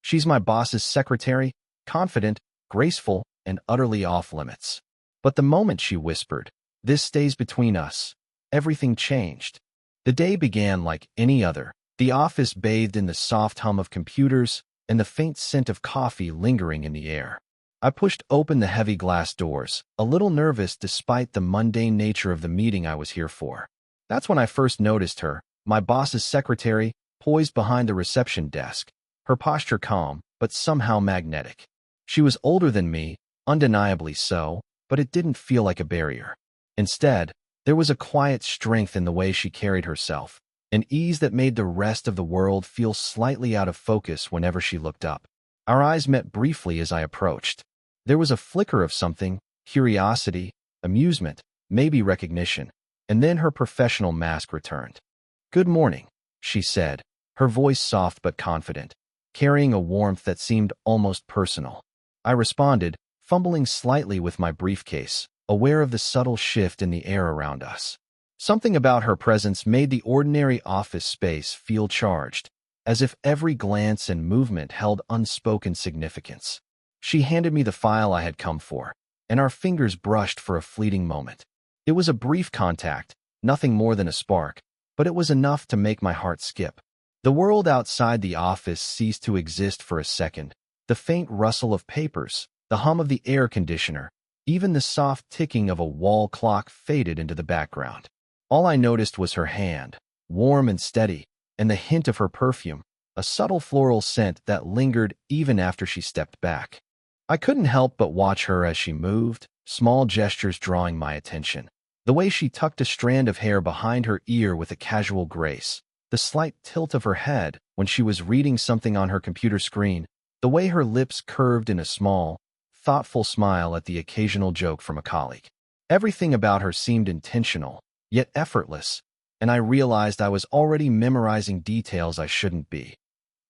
She's my boss's secretary, confident, graceful, and utterly off-limits. But the moment she whispered, "This stays between us," everything changed. The day began like any other, the office bathed in the soft hum of computers and the faint scent of coffee lingering in the air. I pushed open the heavy glass doors, a little nervous despite the mundane nature of the meeting I was here for. That's when I first noticed her, my boss's secretary, poised behind the reception desk, her posture calm, but somehow magnetic. She was older than me, undeniably so, but it didn't feel like a barrier. Instead, there was a quiet strength in the way she carried herself, an ease that made the rest of the world feel slightly out of focus whenever she looked up. Our eyes met briefly as I approached. There was a flicker of something, curiosity, amusement, maybe recognition, and then her professional mask returned. "Good morning," she said, her voice soft but confident, carrying a warmth that seemed almost personal. I responded, fumbling slightly with my briefcase, aware of the subtle shift in the air around us. Something about her presence made the ordinary office space feel charged, as if every glance and movement held unspoken significance. She handed me the file I had come for, and our fingers brushed for a fleeting moment. It was a brief contact, nothing more than a spark, but it was enough to make my heart skip. The world outside the office ceased to exist for a second. The faint rustle of papers, the hum of the air conditioner, even the soft ticking of a wall clock faded into the background. All I noticed was her hand, warm and steady, and the hint of her perfume, a subtle floral scent that lingered even after she stepped back. I couldn't help but watch her as she moved, small gestures drawing my attention. The way she tucked a strand of hair behind her ear with a casual grace, the slight tilt of her head when she was reading something on her computer screen, the way her lips curved in a small, thoughtful smile at the occasional joke from a colleague. Everything about her seemed intentional, yet effortless, and I realized I was already memorizing details I shouldn't be.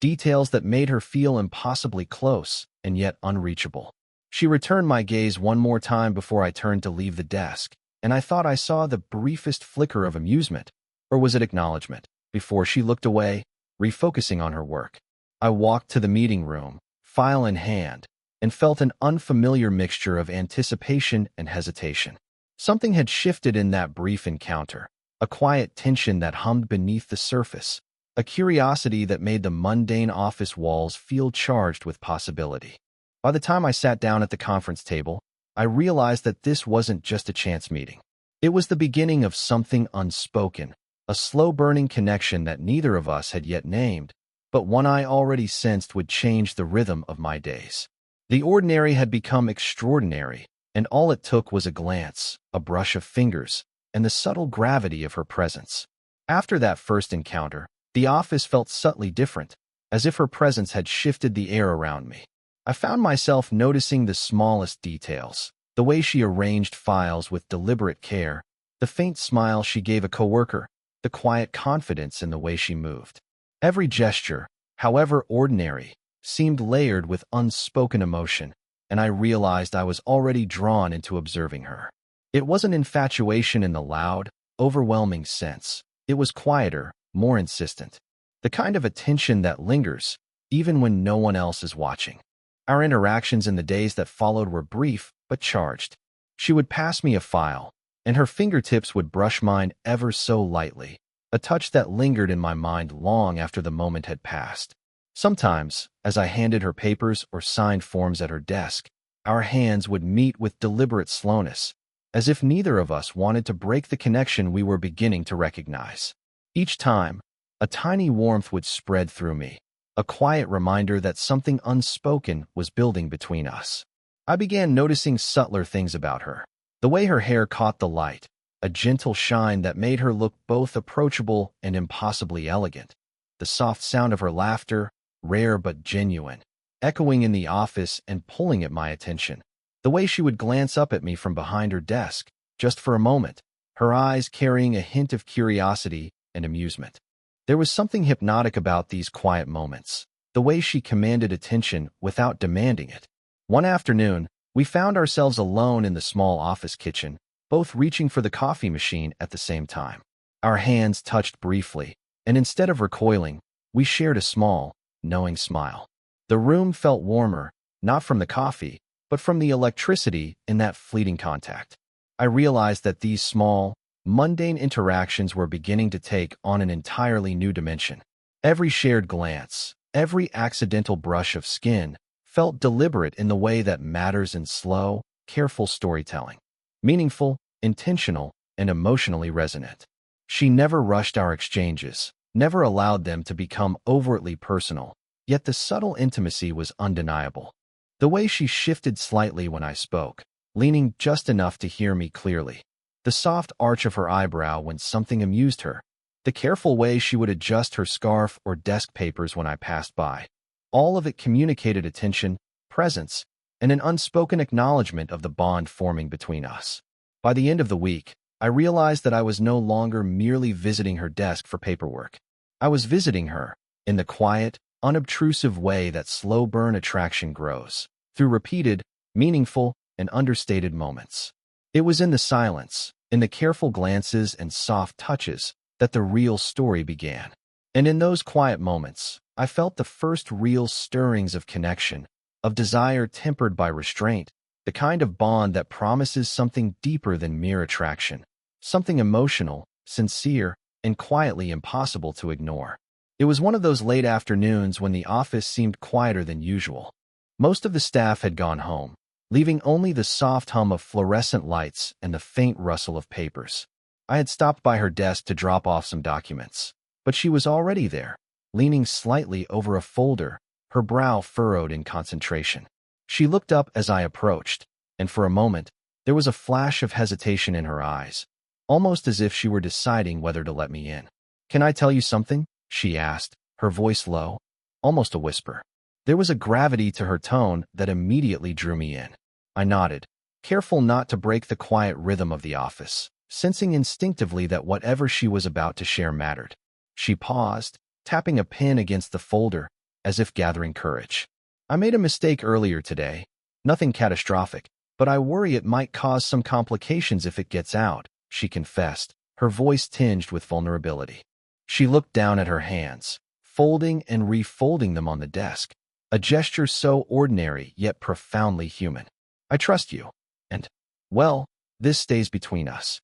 Details that made her feel impossibly close and yet unreachable. She returned my gaze one more time before I turned to leave the desk, and I thought I saw the briefest flicker of amusement, or was it acknowledgement, before she looked away, refocusing on her work. I walked to the meeting room, file in hand, and felt an unfamiliar mixture of anticipation and hesitation. Something had shifted in that brief encounter, a quiet tension that hummed beneath the surface, a curiosity that made the mundane office walls feel charged with possibility. By the time I sat down at the conference table, I realized that this wasn't just a chance meeting. It was the beginning of something unspoken, a slow-burning connection that neither of us had yet named, but one I already sensed would change the rhythm of my days. The ordinary had become extraordinary, and all it took was a glance, a brush of fingers, and the subtle gravity of her presence. After that first encounter, the office felt subtly different, as if her presence had shifted the air around me. I found myself noticing the smallest details, the way she arranged files with deliberate care, the faint smile she gave a coworker, the quiet confidence in the way she moved. Every gesture, however ordinary, seemed layered with unspoken emotion, and I realized I was already drawn into observing her. It wasn't infatuation in the loud, overwhelming sense. It was quieter, more insistent. The kind of attention that lingers, even when no one else is watching. Our interactions in the days that followed were brief, but charged. She would pass me a file, and her fingertips would brush mine ever so lightly, a touch that lingered in my mind long after the moment had passed. Sometimes, as I handed her papers or signed forms at her desk, our hands would meet with deliberate slowness, as if neither of us wanted to break the connection we were beginning to recognize. Each time, a tiny warmth would spread through me, a quiet reminder that something unspoken was building between us. I began noticing subtler things about her. The way her hair caught the light, a gentle shine that made her look both approachable and impossibly elegant. The soft sound of her laughter, rare but genuine, echoing in the office and pulling at my attention. The way she would glance up at me from behind her desk, just for a moment, her eyes carrying a hint of curiosity and amusement. There was something hypnotic about these quiet moments, the way she commanded attention without demanding it. One afternoon, we found ourselves alone in the small office kitchen, both reaching for the coffee machine at the same time. Our hands touched briefly, and instead of recoiling, we shared a small, knowing smile. The room felt warmer, not from the coffee, but from the electricity in that fleeting contact. I realized that these small, mundane interactions were beginning to take on an entirely new dimension. Every shared glance, every accidental brush of skin felt deliberate in the way that matters in slow, careful storytelling. Meaningful, intentional, and emotionally resonant. She never rushed our exchanges, never allowed them to become overtly personal, yet the subtle intimacy was undeniable. The way she shifted slightly when I spoke, leaning just enough to hear me clearly. The soft arch of her eyebrow when something amused her. The careful way she would adjust her scarf or desk papers when I passed by. All of it communicated attention, presence, and an unspoken acknowledgement of the bond forming between us. By the end of the week, I realized that I was no longer merely visiting her desk for paperwork. I was visiting her, in the quiet, unobtrusive way that slow-burn attraction grows, through repeated, meaningful, and understated moments. It was in the silence, in the careful glances and soft touches, that the real story began. And in those quiet moments, I felt the first real stirrings of connection, of desire tempered by restraint, the kind of bond that promises something deeper than mere attraction, something emotional, sincere, and quietly impossible to ignore. It was one of those late afternoons when the office seemed quieter than usual. Most of the staff had gone home, leaving only the soft hum of fluorescent lights and the faint rustle of papers. I had stopped by her desk to drop off some documents, but she was already there, leaning slightly over a folder, her brow furrowed in concentration. She looked up as I approached, and for a moment, there was a flash of hesitation in her eyes, almost as if she were deciding whether to let me in. "Can I tell you something?" she asked, her voice low, almost a whisper. There was a gravity to her tone that immediately drew me in. I nodded, careful not to break the quiet rhythm of the office, sensing instinctively that whatever she was about to share mattered. She paused, tapping a pen against the folder, as if gathering courage. "I made a mistake earlier today. Nothing catastrophic, but I worry it might cause some complications if it gets out," she confessed, her voice tinged with vulnerability. She looked down at her hands, folding and refolding them on the desk, a gesture so ordinary yet profoundly human. "I trust you, and, well, this stays between us."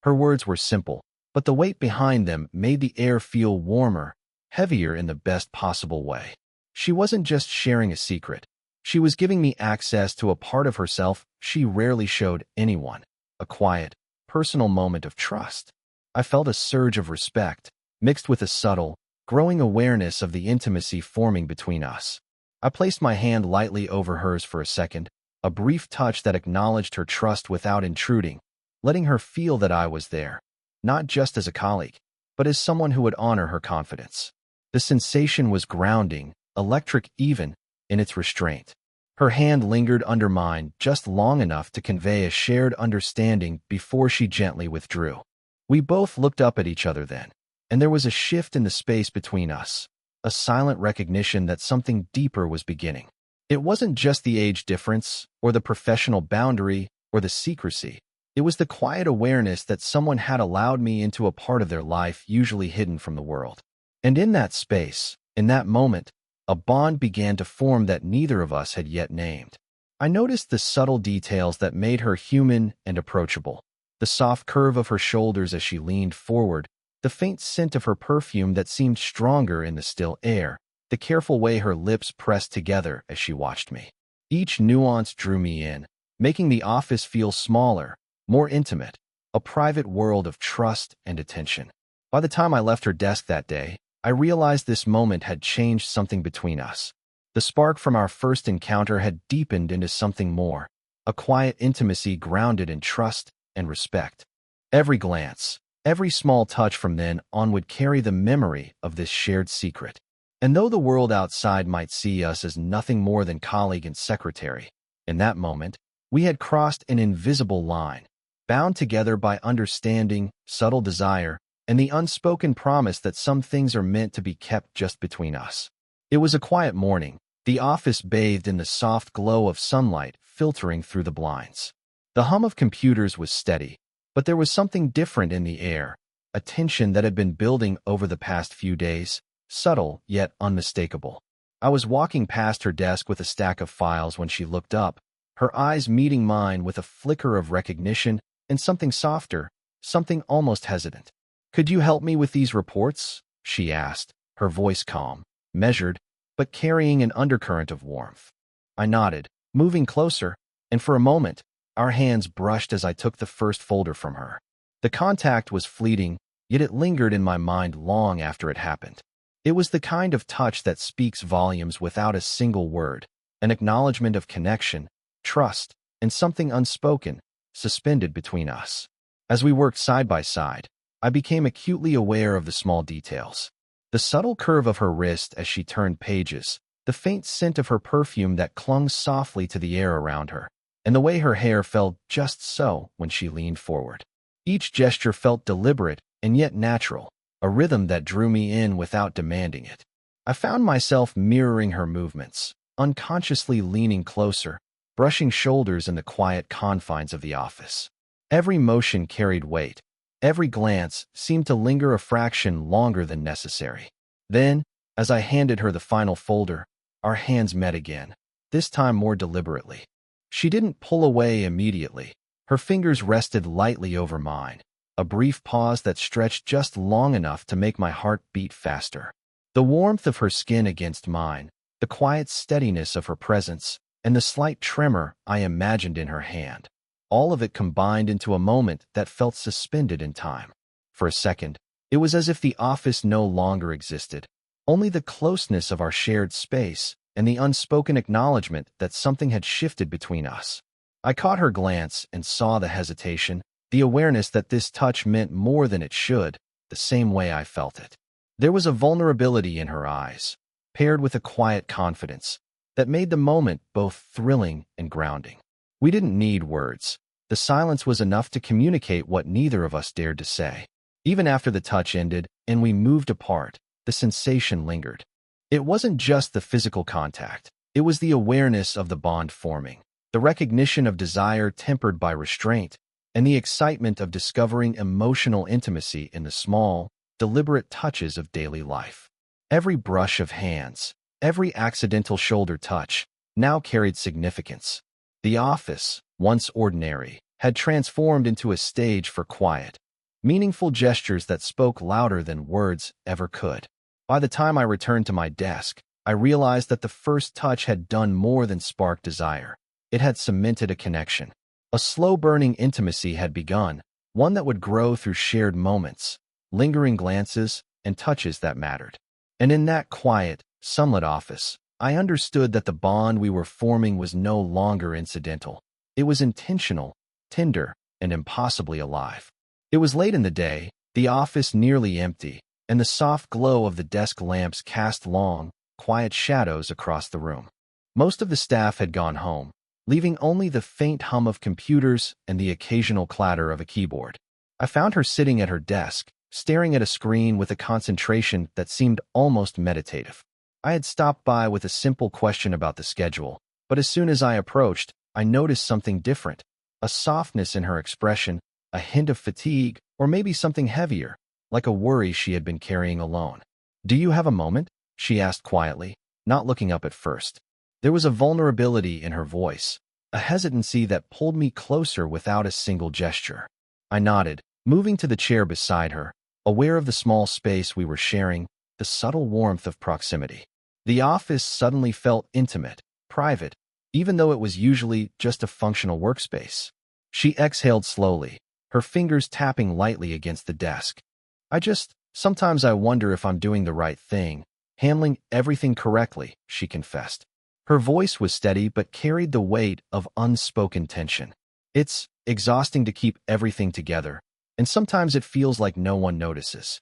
Her words were simple, but the weight behind them made the air feel warmer, heavier in the best possible way. She wasn't just sharing a secret. She was giving me access to a part of herself she rarely showed anyone, a quiet, personal moment of trust. I felt a surge of respect, mixed with a subtle, growing awareness of the intimacy forming between us. I placed my hand lightly over hers for a second, a brief touch that acknowledged her trust without intruding, letting her feel that I was there, not just as a colleague, but as someone who would honor her confidence. The sensation was grounding, electric even, in its restraint. Her hand lingered under mine just long enough to convey a shared understanding before she gently withdrew. We both looked up at each other then, and there was a shift in the space between us, a silent recognition that something deeper was beginning. It wasn't just the age difference, or the professional boundary, or the secrecy. It was the quiet awareness that someone had allowed me into a part of their life usually hidden from the world. And in that space, in that moment, a bond began to form that neither of us had yet named. I noticed the subtle details that made her human and approachable. The soft curve of her shoulders as she leaned forward, the faint scent of her perfume that seemed stronger in the still air, the careful way her lips pressed together as she watched me. Each nuance drew me in, making the office feel smaller, more intimate, a private world of trust and attention. By the time I left her desk that day, I realized this moment had changed something between us. The spark from our first encounter had deepened into something more, a quiet intimacy grounded in trust and respect. Every glance, every small touch from then on would carry the memory of this shared secret. And though the world outside might see us as nothing more than colleague and secretary, in that moment, we had crossed an invisible line, bound together by understanding, subtle desire, and the unspoken promise that some things are meant to be kept just between us. It was a quiet morning, the office bathed in the soft glow of sunlight filtering through the blinds. The hum of computers was steady, but there was something different in the air, a tension that had been building over the past few days, subtle yet unmistakable. I was walking past her desk with a stack of files when she looked up, her eyes meeting mine with a flicker of recognition and something softer, something almost hesitant. "Could you help me with these reports?" she asked, her voice calm, measured, but carrying an undercurrent of warmth. I nodded, moving closer, and for a moment, our hands brushed as I took the first folder from her. The contact was fleeting, yet it lingered in my mind long after it happened. It was the kind of touch that speaks volumes without a single word, an acknowledgement of connection, trust, and something unspoken, suspended between us. As we worked side by side, I became acutely aware of the small details. The subtle curve of her wrist as she turned pages, the faint scent of her perfume that clung softly to the air around her, and the way her hair fell just so when she leaned forward. Each gesture felt deliberate and yet natural, a rhythm that drew me in without demanding it. I found myself mirroring her movements, unconsciously leaning closer, brushing shoulders in the quiet confines of the office. Every motion carried weight. Every glance seemed to linger a fraction longer than necessary. Then, as I handed her the final folder, our hands met again, this time more deliberately. She didn't pull away immediately. Her fingers rested lightly over mine, a brief pause that stretched just long enough to make my heart beat faster. The warmth of her skin against mine, the quiet steadiness of her presence, and the slight tremor I imagined in her hand. All of it combined into a moment that felt suspended in time. For a second, it was as if the office no longer existed, only the closeness of our shared space and the unspoken acknowledgement that something had shifted between us. I caught her glance and saw the hesitation, the awareness that this touch meant more than it should, the same way I felt it. There was a vulnerability in her eyes, paired with a quiet confidence, that made the moment both thrilling and grounding. We didn't need words. The silence was enough to communicate what neither of us dared to say. Even after the touch ended and we moved apart, the sensation lingered. It wasn't just the physical contact. It was the awareness of the bond forming, the recognition of desire tempered by restraint, and the excitement of discovering emotional intimacy in the small, deliberate touches of daily life. Every brush of hands, every accidental shoulder touch, now carried significance. The office, once ordinary, had transformed into a stage for quiet, meaningful gestures that spoke louder than words ever could. By the time I returned to my desk, I realized that the first touch had done more than spark desire. It had cemented a connection. A slow-burning intimacy had begun, one that would grow through shared moments, lingering glances, and touches that mattered. And in that quiet, sunlit office, I understood that the bond we were forming was no longer incidental. It was intentional, tender, and impossibly alive. It was late in the day, the office nearly empty, and the soft glow of the desk lamps cast long, quiet shadows across the room. Most of the staff had gone home, leaving only the faint hum of computers and the occasional clatter of a keyboard. I found her sitting at her desk, staring at a screen with a concentration that seemed almost meditative. I had stopped by with a simple question about the schedule, but as soon as I approached, I noticed something different, a softness in her expression, a hint of fatigue, or maybe something heavier, like a worry she had been carrying alone. "Do you have a moment?" she asked quietly, not looking up at first. There was a vulnerability in her voice, a hesitancy that pulled me closer without a single gesture. I nodded, moving to the chair beside her, aware of the small space we were sharing, the subtle warmth of proximity. The office suddenly felt intimate, private, even though it was usually just a functional workspace. She exhaled slowly, her fingers tapping lightly against the desk. Sometimes I wonder if I'm doing the right thing, handling everything correctly," she confessed. Her voice was steady but carried the weight of unspoken tension. "It's exhausting to keep everything together, and sometimes it feels like no one notices."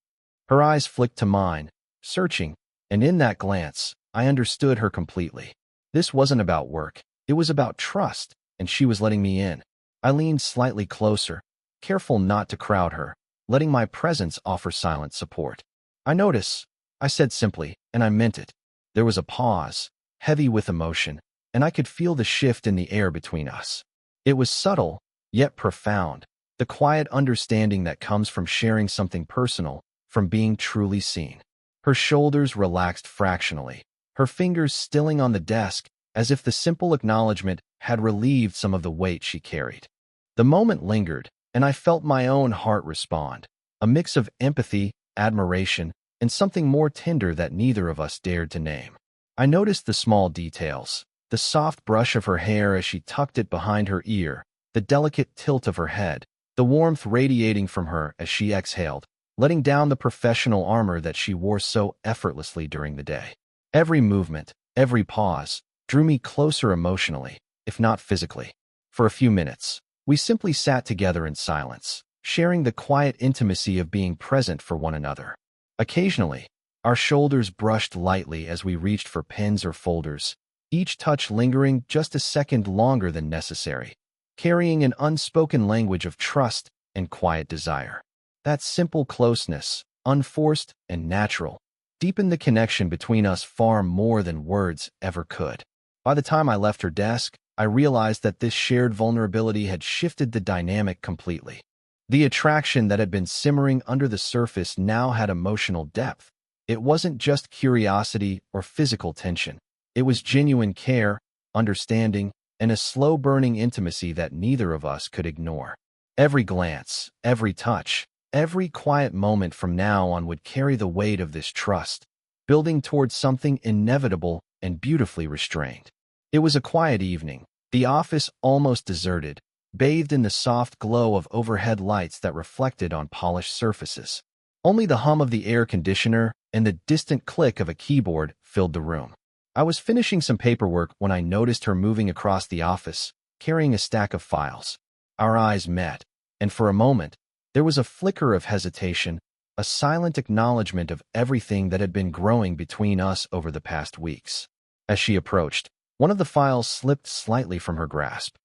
Her eyes flicked to mine, searching, and in that glance, I understood her completely. This wasn't about work. It was about trust, and she was letting me in. I leaned slightly closer, careful not to crowd her, letting my presence offer silent support. "I notice," I said simply, and I meant it. There was a pause, heavy with emotion, and I could feel the shift in the air between us. It was subtle, yet profound, the quiet understanding that comes from sharing something personal, from being truly seen. Her shoulders relaxed fractionally, her fingers stilling on the desk as if the simple acknowledgement had relieved some of the weight she carried. The moment lingered, and I felt my own heart respond, a mix of empathy, admiration, and something more tender that neither of us dared to name. I noticed the small details, the soft brush of her hair as she tucked it behind her ear, the delicate tilt of her head, the warmth radiating from her as she exhaled, letting down the professional armor that she wore so effortlessly during the day. Every movement, every pause, drew me closer emotionally, if not physically. For a few minutes, we simply sat together in silence, sharing the quiet intimacy of being present for one another. Occasionally, our shoulders brushed lightly as we reached for pens or folders, each touch lingering just a second longer than necessary, carrying an unspoken language of trust and quiet desire. That simple closeness, unforced and natural, deepened the connection between us far more than words ever could. By the time I left her desk, I realized that this shared vulnerability had shifted the dynamic completely. The attraction that had been simmering under the surface now had emotional depth. It wasn't just curiosity or physical tension. It was genuine care, understanding, and a slow-burning intimacy that neither of us could ignore. Every glance, every touch, every quiet moment from now on would carry the weight of this trust, building towards something inevitable and beautifully restrained. It was a quiet evening, the office almost deserted, bathed in the soft glow of overhead lights that reflected on polished surfaces. Only the hum of the air conditioner and the distant click of a keyboard filled the room. I was finishing some paperwork when I noticed her moving across the office, carrying a stack of files. Our eyes met, and for a moment, there was a flicker of hesitation, a silent acknowledgement of everything that had been growing between us over the past weeks. As she approached, one of the files slipped slightly from her grasp.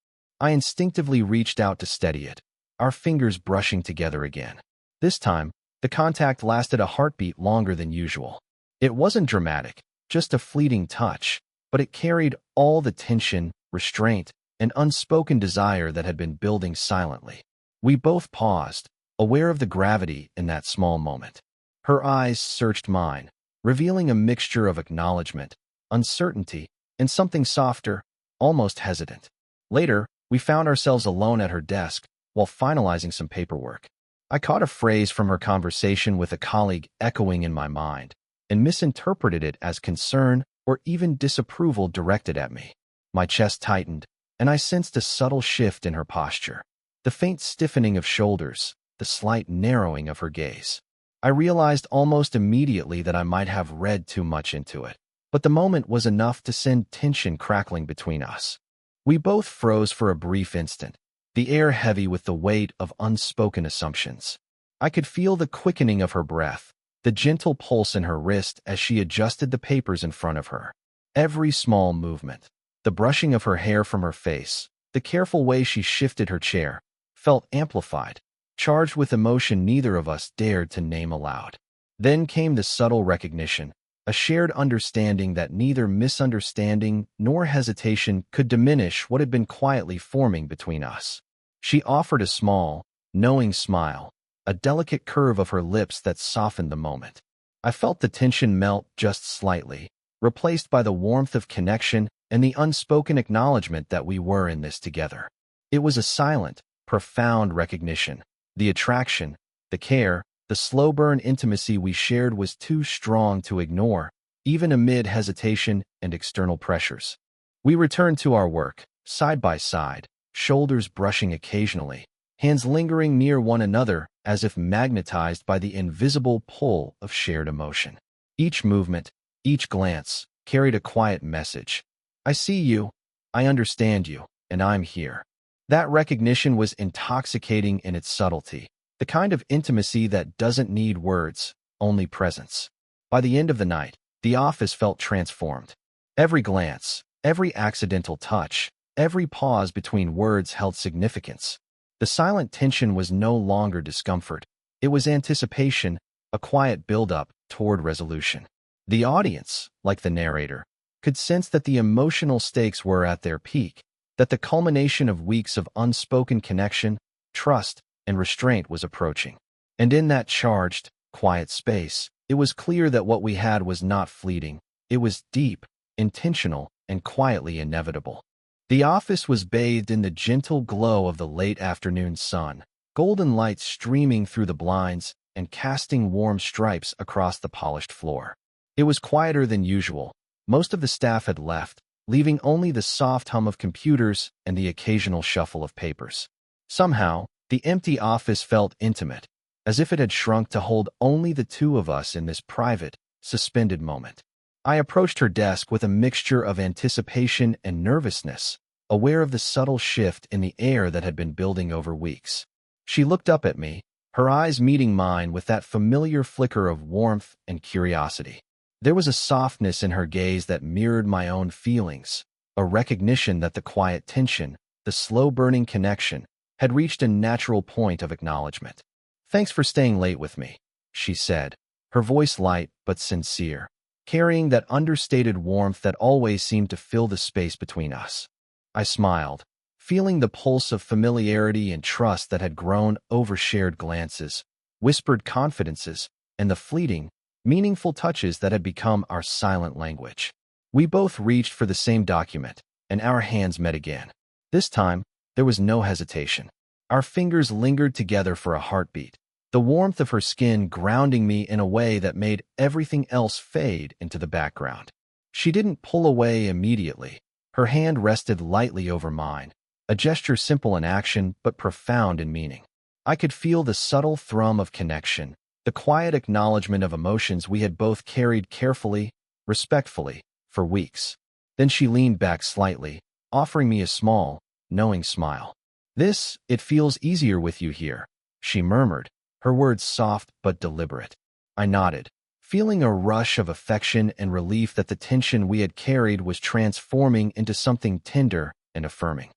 I instinctively reached out to steady it, our fingers brushing together again. This time, the contact lasted a heartbeat longer than usual. It wasn't dramatic, just a fleeting touch, but it carried all the tension, restraint, and unspoken desire that had been building silently. We both paused, aware of the gravity in that small moment. Her eyes searched mine, revealing a mixture of acknowledgement, uncertainty, and something softer, almost hesitant. Later, we found ourselves alone at her desk while finalizing some paperwork. I caught a phrase from her conversation with a colleague echoing in my mind and misinterpreted it as concern or even disapproval directed at me. My chest tightened, and I sensed a subtle shift in her posture, the faint stiffening of shoulders, the slight narrowing of her gaze. I realized almost immediately that I might have read too much into it, but the moment was enough to send tension crackling between us. We both froze for a brief instant, the air heavy with the weight of unspoken assumptions. I could feel the quickening of her breath, the gentle pulse in her wrist as she adjusted the papers in front of her. Every small movement, the brushing of her hair from her face, the careful way she shifted her chair, felt amplified, charged with emotion neither of us dared to name aloud. Then came the subtle recognition, a shared understanding that neither misunderstanding nor hesitation could diminish what had been quietly forming between us. She offered a small, knowing smile, a delicate curve of her lips that softened the moment. I felt the tension melt just slightly, replaced by the warmth of connection and the unspoken acknowledgement that we were in this together. It was a silent, profound recognition. The attraction, the care, the slow-burn intimacy we shared was too strong to ignore, even amid hesitation and external pressures. We returned to our work, side by side, shoulders brushing occasionally, hands lingering near one another as if magnetized by the invisible pull of shared emotion. Each movement, each glance, carried a quiet message. I see you, I understand you, and I'm here. That recognition was intoxicating in its subtlety, the kind of intimacy that doesn't need words, only presence. By the end of the night, the office felt transformed. Every glance, every accidental touch, every pause between words held significance. The silent tension was no longer discomfort. It was anticipation, a quiet build-up toward resolution. The audience, like the narrator, could sense that the emotional stakes were at their peak, that the culmination of weeks of unspoken connection, trust, and restraint was approaching. And in that charged, quiet space, it was clear that what we had was not fleeting. It was deep, intentional, and quietly inevitable. The office was bathed in the gentle glow of the late afternoon sun, golden light streaming through the blinds and casting warm stripes across the polished floor. It was quieter than usual. Most of the staff had left, leaving only the soft hum of computers and the occasional shuffle of papers. Somehow, the empty office felt intimate, as if it had shrunk to hold only the two of us in this private, suspended moment. I approached her desk with a mixture of anticipation and nervousness, aware of the subtle shift in the air that had been building over weeks. She looked up at me, her eyes meeting mine with that familiar flicker of warmth and curiosity. There was a softness in her gaze that mirrored my own feelings, a recognition that the quiet tension, the slow-burning connection, had reached a natural point of acknowledgement. "Thanks for staying late with me," she said, her voice light but sincere, carrying that understated warmth that always seemed to fill the space between us. I smiled, feeling the pulse of familiarity and trust that had grown over shared glances, whispered confidences, and the fleeting, meaningful touches that had become our silent language. We both reached for the same document, and our hands met again. This time, there was no hesitation. Our fingers lingered together for a heartbeat, the warmth of her skin grounding me in a way that made everything else fade into the background. She didn't pull away immediately. Her hand rested lightly over mine, a gesture simple in action but profound in meaning. I could feel the subtle thrum of connection, the quiet acknowledgement of emotions we had both carried carefully, respectfully, for weeks. Then she leaned back slightly, offering me a small, knowing smile. "It feels easier with you here," she murmured, her words soft but deliberate. I nodded, feeling a rush of affection and relief that the tension we had carried was transforming into something tender and affirming.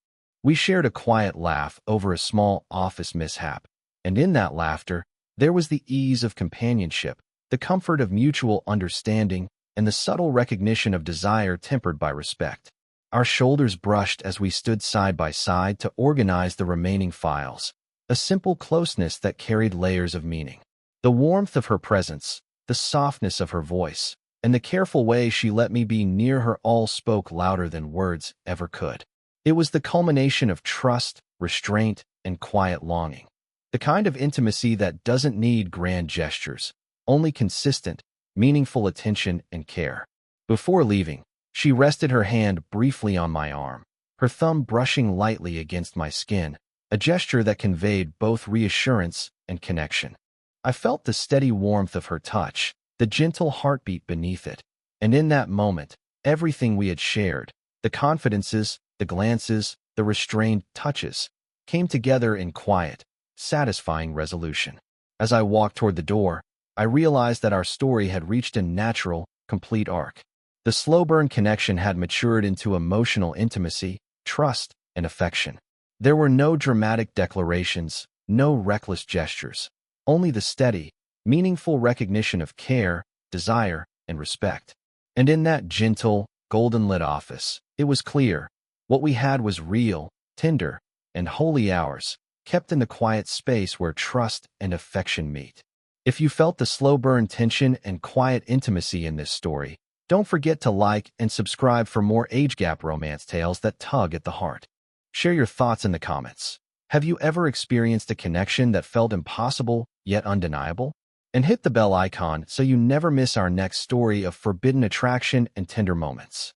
We shared a quiet laugh over a small office mishap, and in that laughter, there was the ease of companionship, the comfort of mutual understanding, and the subtle recognition of desire tempered by respect. Our shoulders brushed as we stood side by side to organize the remaining files, a simple closeness that carried layers of meaning. The warmth of her presence, the softness of her voice, and the careful way she let me be near her all spoke louder than words ever could. It was the culmination of trust, restraint, and quiet longing. The kind of intimacy that doesn't need grand gestures, only consistent, meaningful attention and care. Before leaving, she rested her hand briefly on my arm, her thumb brushing lightly against my skin, a gesture that conveyed both reassurance and connection. I felt the steady warmth of her touch, the gentle heartbeat beneath it, and in that moment, everything we had shared, the confidences, the glances, the restrained touches, came together in quiet, satisfying resolution. As I walked toward the door, I realized that our story had reached a natural, complete arc. The slow-burn connection had matured into emotional intimacy, trust, and affection. There were no dramatic declarations, no reckless gestures, only the steady, meaningful recognition of care, desire, and respect. And in that gentle, golden-lit office, it was clear, what we had was real, tender, and wholly ours, kept in the quiet space where trust and affection meet. If you felt the slow-burn tension and quiet intimacy in this story, don't forget to like and subscribe for more age gap romance tales that tug at the heart. Share your thoughts in the comments. Have you ever experienced a connection that felt impossible yet undeniable? And hit the bell icon so you never miss our next story of forbidden attraction and tender moments.